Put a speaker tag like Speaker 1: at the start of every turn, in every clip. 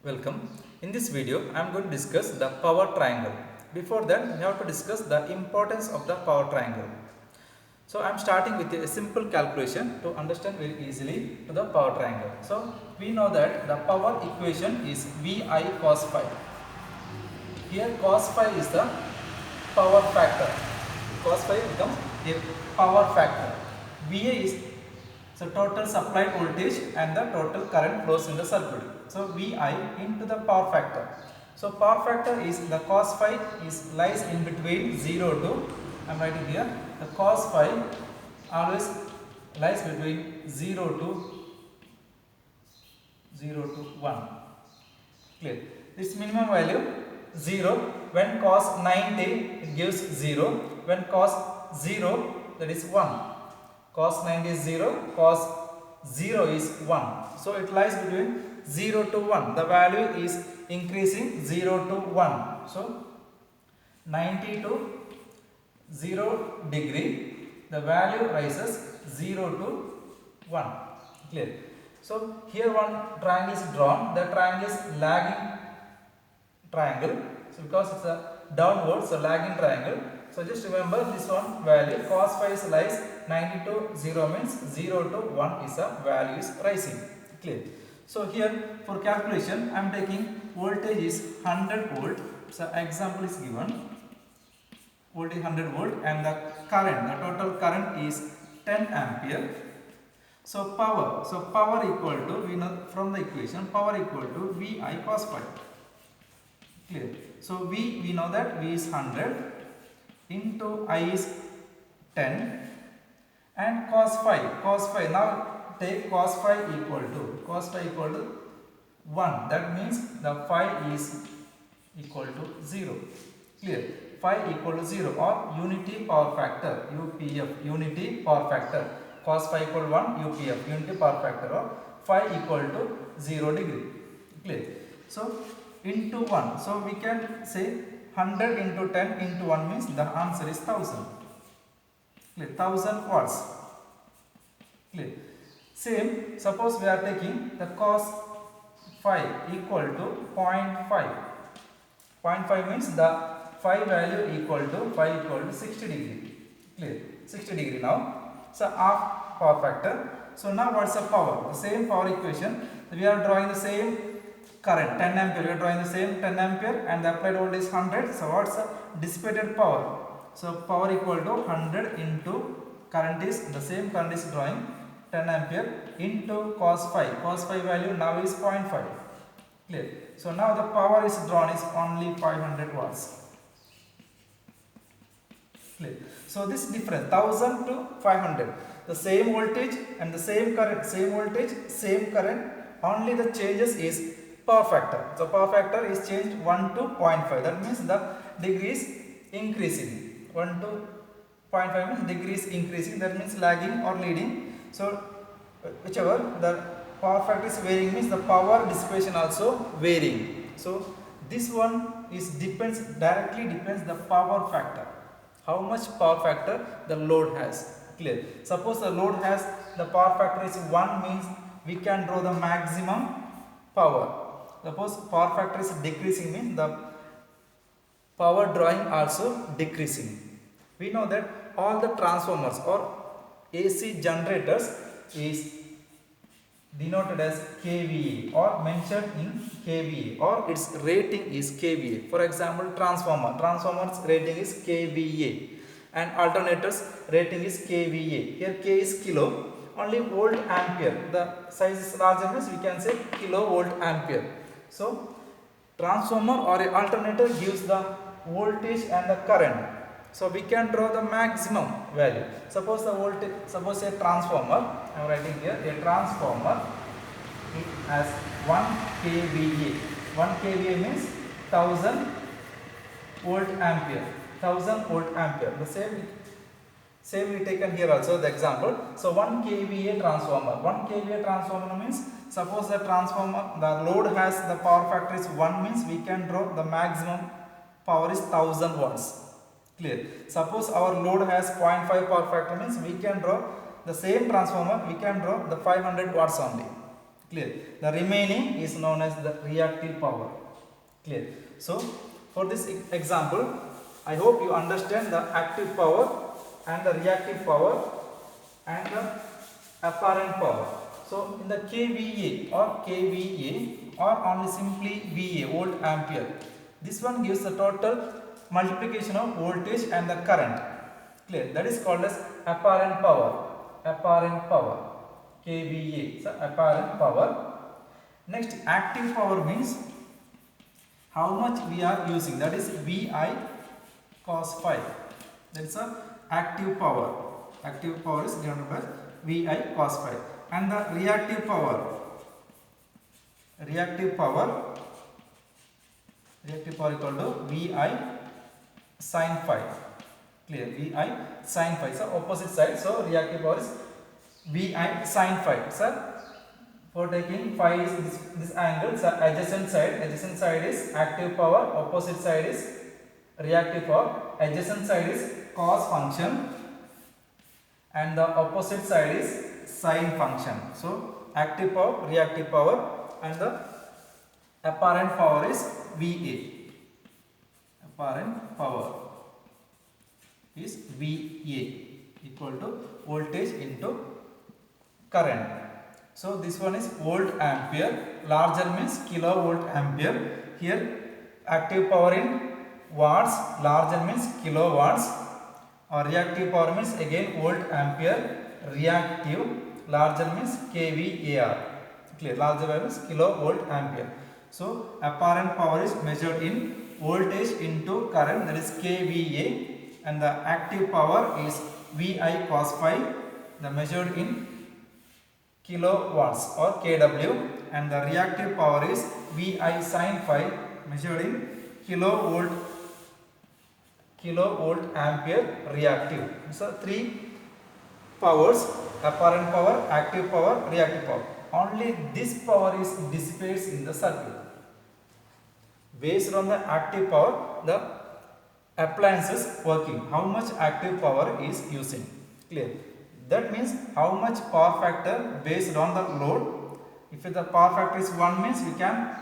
Speaker 1: Welcome. In this video, I am going to discuss the power triangle. Before that, we have to discuss the importance of the power triangle. So, I am starting with a simple calculation to understand very easily to the power triangle. So, we know that the power equation is VI cos phi. Here, cos phi is the power factor. Cos phi becomes a power factor. VA is so total supplied voltage and the total current flows in the circuit. So VI into the power factor. So power factor is the cos phi is lies in between 0 to, I am writing here, the cos phi always lies between 0 to 1. Clear. This minimum value 0. When cos 90 it gives 0. When cos 0 that is 1. Cos 90 is 0, cos 0 is 1. So it lies between 0 to 1. The value is increasing 0 to 1. So 90 to 0 degree, the value rises 0 to 1. Clear. So here one triangle is drawn. The triangle is lagging triangle. So because it's a downward, so lagging triangle. So just remember this one value cos phi is lies 90 to 0 means 0 to 1 is a value is rising. Clear. So here for calculation I am taking voltage is 100 volt. So example is given. Voltage 100 volt and the current, the total current is 10 ampere. So power equal to, we know from the equation, power equal to VI cos phi. Clear. So we know that V is 100 into I is 10 and cos phi now take cos phi equal to 1, that means the phi is equal to 0. Clear. Phi equal to 0 or unity power factor, UPF, unity power factor. Cos phi equal to 1, UPF, unity power factor, or phi equal to 0 degree. Clear. So into 1, so we can say 100 into 10 into 1 means the answer is 1000. Clear. 1000 watts. Clear. Same, suppose we are taking the cos phi equal to 0.5. 0.5 means the phi value equal to 60 degree. Clear. 60 degree now. So half power factor. So now what's the power? The same power equation. We are drawing the same current 10 ampere. We are drawing the same 10 ampere and the applied voltage is 100. So what's the dissipated power? So power equal to 100 into current is the same current is drawing 10 ampere into cos phi. Cos phi value now is 0.5. Clear. So now the power is drawn is only 500 watts. Clear. So this difference 1000 to 500, the same voltage and the same current, same voltage, same current, only the changes is power factor. So power factor is changed 1 to 0.5, that means the degree is increasing. 1 to 0.5 means degree is increasing, that means lagging or leading. So whichever the power factor is varying means the power dissipation also varying. So this one is directly depends the power factor. How much power factor the load has. Clear. Suppose the load has the power factor is 1 means we can draw the maximum power. Suppose power factor is decreasing means the power drawing also decreasing. We know that all the transformers or AC generators is denoted as kVA or mentioned in kVA or its rating is kVA. For example, transformers rating is kVA and alternators rating is kVA. Here K is kilo, only volt ampere. The size is larger means we can say kilovolt ampere. So transformer or a alternator gives the voltage and the current. So we can draw the maximum value. Suppose the voltage, suppose a transformer, I am writing here a transformer, it has 1 kVA. 1 kVA means 1000 volt ampere. 1000 volt ampere. The same we taken here also the example. So 1 kVA transformer. 1 kVA transformer means suppose the transformer, the load has the power factor is 1 means we can draw the maximum power is 1000 watts. Clear. Suppose our load has 0.5 power factor means we can draw the same transformer, we can draw the 500 watts only. Clear. The remaining is known as the reactive power. Clear. So for this example, I hope you understand the active power and the reactive power and the apparent power. So in the kVA or kVA or only simply VA, volt ampere, this one gives the total multiplication of voltage and the current. Clear. That is called as apparent power. Apparent power, kVA, so apparent power. Next, active power means how much we are using, that is VI cos phi. That is a active power. Active power is given by VI cos phi. And the reactive power, reactive power equal to VI sin phi. Clear. VI sin phi, so opposite side, so reactive power is VI sin phi. So for taking phi is this angle, so adjacent side is active power, opposite side is reactive power. Adjacent side is cos function and the opposite side is sin function. So active power, reactive power, and the apparent power is VA. Apparent power is VA equal to voltage into current. So this one is volt ampere, larger means kilovolt ampere. Here active power in watts, larger means kilowatts, or reactive power means again volt ampere, reactive, larger means kVAR. Clear. Larger value is kilovolt ampere. So apparent power is measured in voltage into current, that is kVA, and the active power is VI cos phi, the measured in kilowatts or kW, and the reactive power is VI sin phi, measured in kilovolt ampere reactive. So three powers: apparent power, active power, reactive power. Only this power is dissipates in the circuit. Based on the active power, the appliances working, how much active power is using. Clear. That means how much power factor based on the load. If the power factor is 1 means we can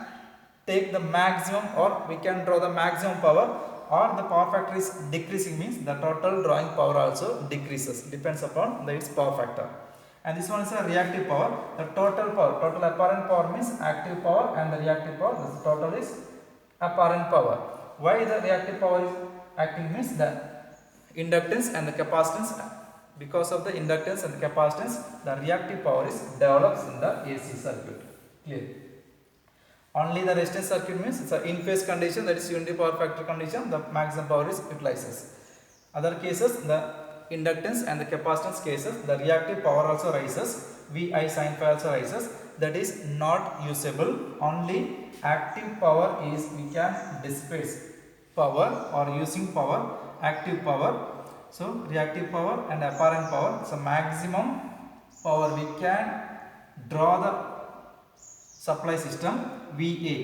Speaker 1: take the maximum, or we can draw the maximum power, or the power factor is decreasing means the total drawing power also decreases, depends upon its power factor. And this one is a reactive power. The total power, total apparent power means active power, and the reactive power, the total is apparent power. Why the reactive power is acting means the inductance and the capacitance. Because of the inductance and the capacitance, the reactive power is develops in the AC circuit. Clear. Only the resistance circuit means it's an in phase condition, that is unity power factor condition, the maximum power is utilizes. Other cases, the inductance and the capacitance cases, the reactive power also rises, VI sin phi also rises. That is not usable. Only active power is we can dissipate power or using power, active power. So reactive power and apparent power, so maximum power we can draw the supply system VA.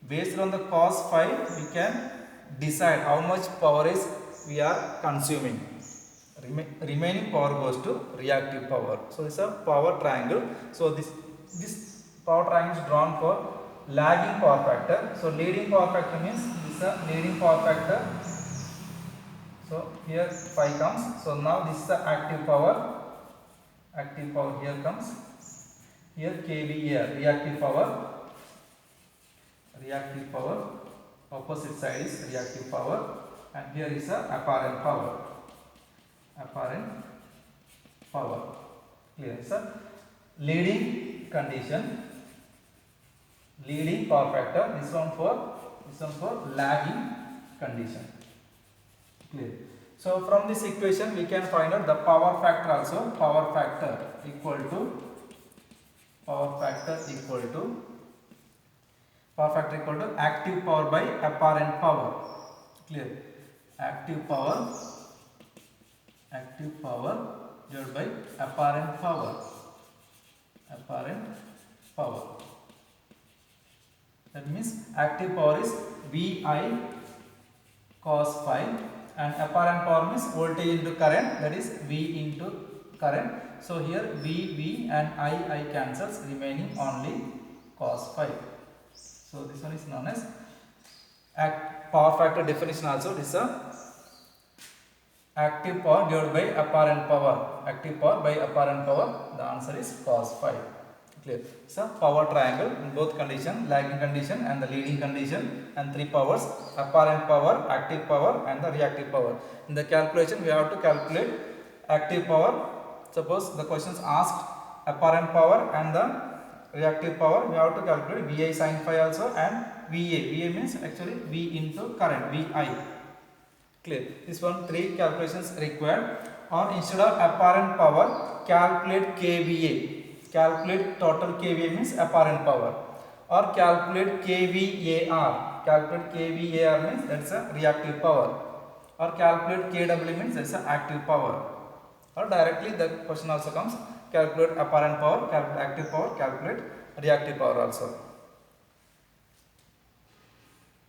Speaker 1: Based on the cos phi, we can decide how much power is we are consuming. Remaining power goes to reactive power. So this is a power triangle. So this power triangle is drawn for lagging power factor. So leading power factor means this is a leading power factor. So here phi comes. So now this is the active power. Active power here comes. Here kVA, reactive power. Reactive power. Opposite side is reactive power. And here is the apparent power. Apparent power. Clear, sir? Leading condition. Leading power factor. This one for lagging condition. Clear. So from this equation we can find out the power factor also. Power factor equal to active power by apparent power. Clear. Active power divided by apparent power. That means active power is VI cos phi, and apparent power means voltage into current, that is V into current. So here V and I cancels, remaining only cos phi. So this one is known as power factor definition also. This is a active power divided by apparent power. Active power by apparent power. The answer is cos phi. Clear. So power triangle in both condition, lagging condition and the leading condition, and three powers: apparent power, active power and the reactive power. In the calculation we have to calculate active power. Suppose the questions asked apparent power and the reactive power, we have to calculate Vi sin phi also and Va. Va means actually V into current, Vi. Clear. This one three calculations required. Or instead of apparent power, calculate KVA. Calculate total KVA means apparent power. Or calculate KVAR. Calculate KVAR means that's a reactive power. Or calculate KW means that's a active power. Or directly the question also comes: calculate apparent power, calculate active power, calculate reactive power also.